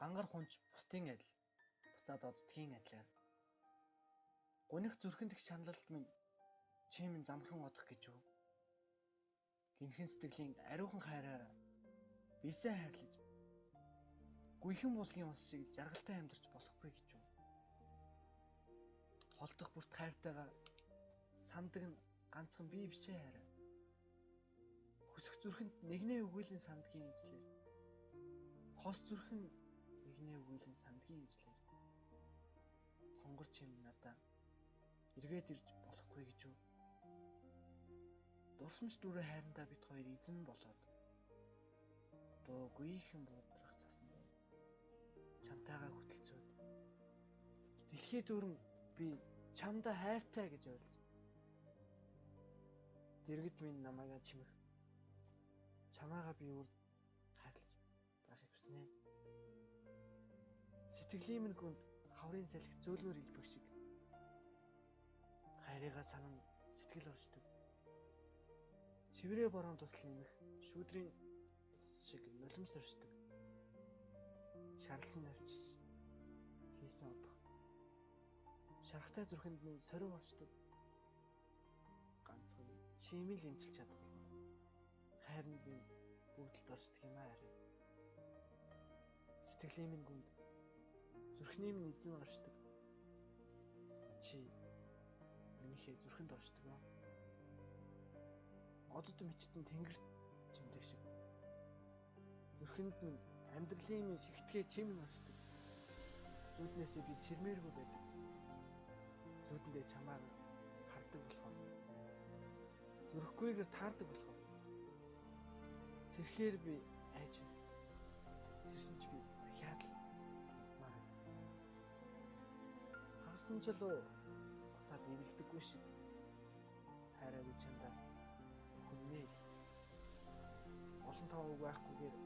Гангар хунч бусдын адил буцаад оддгийн адилаар. Гуних зүрхэнд их шаналлт минь чи минь замхан одох гэж юу? Гинхэн сэтгэлийн ариухан хайраараа бисээ хайрлаж гүйхэн булгийн ус шиг жаргалтай амьдарч болохгүй гэж юу? Холдох бүрт хайртайгаа сандаг нь ганцхан би бишээ хайраа. Хүсэх зүрхэнд нэгнээ өгөөлийн сандгийн ижлэр. Хос зүрхэн нэгнээ өгөөлийн сандгийн ижлэр. Хонгор чим надаа эргээд ирж болохгүй гэж юу? Дурсамж дүрээ хайрандаа бит хоёр эзэн болоод дуу гүйхэн буудрах цасан дээр чамтайгаа хөтөлцөөд дэлхий дүүрэн би чамдаа хайртай гэж ойлж дэргэд минь намайгаа чимэх чамаагаа би үрд хайрлаж байхыг хүснэ. Сэтгэлийн минь хүнд хаврын салхи зөөлмөр илбэх шиг хайрыгаа санан сэтгэл оршдог. Чиврээ борон тусал нэмэх шүүдрийн шиг нулимс оршдог. Шарлан навч хийсэн одох. Шархтай зүрхэнд минь сорив оршдог. Ганцхан чимэл эмчилж чадвал хайранд минь бүгдэлд оршдог юм аа. Сэтгэлийн минь гүнд зүрхний минь эзэн оршдог. Чи минийхээ зүрхэнд оршдог аа. Одод мичтэн тэнгэрт чимдэг шиг. Зүрхэнд минь амьдралын минь шигтгээ чим оршдог. Зүуднээсээ би сэрмээргүй байдаг. Зүудэндээ чамаар хардаг болохоор. Зүрхгүйгээр таардаг болохоор. Сэрхээр би айж байна. Сэрсэн ч би дахиад л маа. Хавсан чулуу буцаад ивэлдэггүй шиг. Хайраа би чамдаа хүннээ. Олон тоог байхгүйгээр